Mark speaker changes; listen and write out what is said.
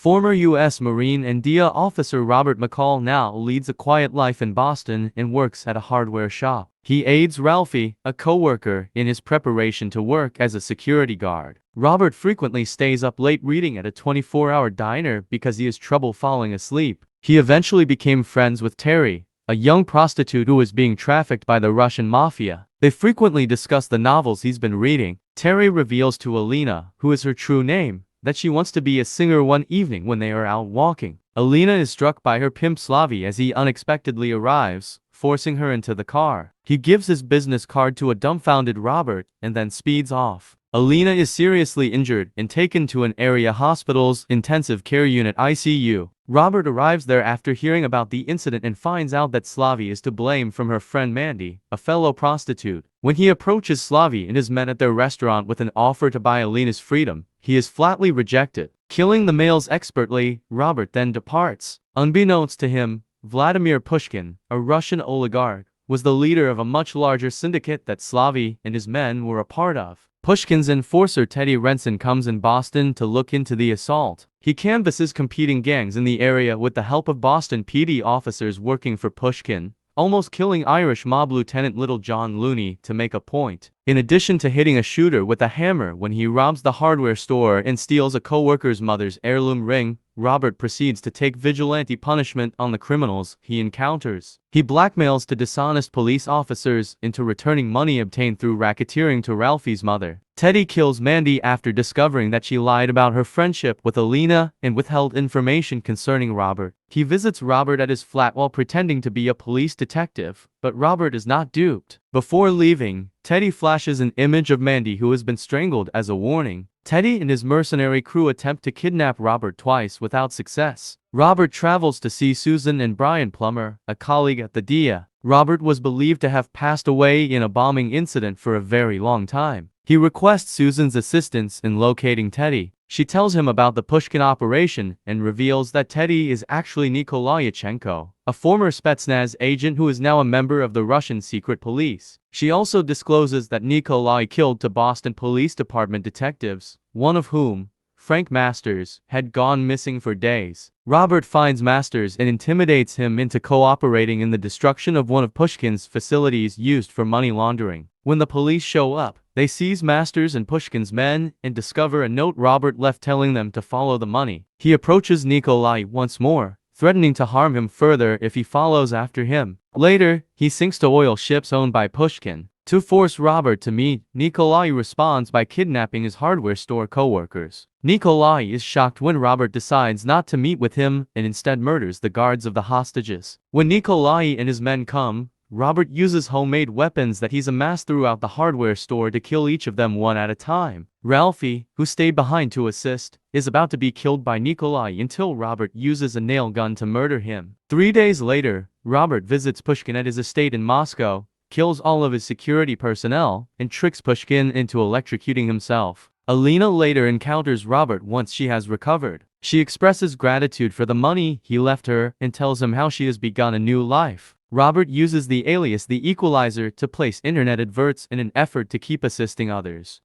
Speaker 1: Former U.S. Marine and DEA officer Robert McCall now leads a quiet life in Boston and works at a hardware shop. He aids Ralphie, a coworker, in his preparation to work as a security guard. Robert frequently stays up late reading at a 24-hour diner because he has trouble falling asleep. He eventually became friends with Terry, a young prostitute who was being trafficked by the Russian mafia. They frequently discuss the novels he's been reading. Terry reveals to Alina, who is her true name, that she wants to be a singer one evening when they are out walking. Alina is struck by her pimp Slavy as he unexpectedly arrives, forcing her into the car. He gives his business card to a dumbfounded Robert and then speeds off. Alina is seriously injured and taken to an area hospital's intensive care unit ICU. Robert arrives there after hearing about the incident and finds out that Slavy is to blame from her friend Mandy, a fellow prostitute. When he approaches Slavy and his men at their restaurant with an offer to buy Alina's freedom, he is flatly rejected. Killing the males expertly, Robert then departs. Unbeknownst to him, Vladimir Pushkin, a Russian oligarch, was the leader of a much larger syndicate that Slavy and his men were a part of. Pushkin's enforcer Teddy Renson comes in Boston to look into the assault. He canvasses competing gangs in the area with the help of Boston PD officers working for Pushkin, almost killing Irish mob lieutenant Little John Looney to make a point. In addition to hitting a shooter with a hammer when he robs the hardware store and steals a co-worker's mother's heirloom ring, Robert proceeds to take vigilante punishment on the criminals he encounters. He blackmails to dishonest police officers into returning money obtained through racketeering to Ralphie's mother. Teddy kills Mandy after discovering that she lied about her friendship with Alina and withheld information concerning Robert. He visits Robert at his flat while pretending to be a police detective, but Robert is not duped. Before leaving, Teddy flashes an image of Mandy who has been strangled as a warning. Teddy and his mercenary crew attempt to kidnap Robert twice without success. Robert travels to see Susan and Brian Plummer, a colleague at the DEA. Robert was believed to have passed away in a bombing incident for a very long time. He requests Susan's assistance in locating Teddy. She tells him about the Pushkin operation and reveals that Teddy is actually Nikolai Yachenko, a former Spetsnaz agent who is now a member of the Russian secret police. She also discloses that Nikolai killed two Boston Police Department detectives, one of whom, Frank Masters, had gone missing for days. Robert finds Masters and intimidates him into cooperating in the destruction of one of Pushkin's facilities used for money laundering. When the police show up, they seize Masters and Pushkin's men and discover a note Robert left telling them to follow the money. He approaches Nikolai once more, threatening to harm him further if he follows after him. Later, he sinks to oil ships owned by Pushkin. To force Robert to meet, Nikolai responds by kidnapping his hardware store co-workers. Nikolai is shocked when Robert decides not to meet with him and instead murders the guards of the hostages. When Nikolai and his men come, Robert uses homemade weapons that he's amassed throughout the hardware store to kill each of them one at a time. Ralphie, who stayed behind to assist, is about to be killed by Nikolai until Robert uses a nail gun to murder him. 3 days later, Robert visits Pushkin at his estate in Moscow, kills all of his security personnel, and tricks Pushkin into electrocuting himself. Alina later encounters Robert once she has recovered. She expresses gratitude for the money he left her and tells him how she has begun a new life. Robert uses the alias The Equalizer to place internet adverts in an effort to keep assisting others.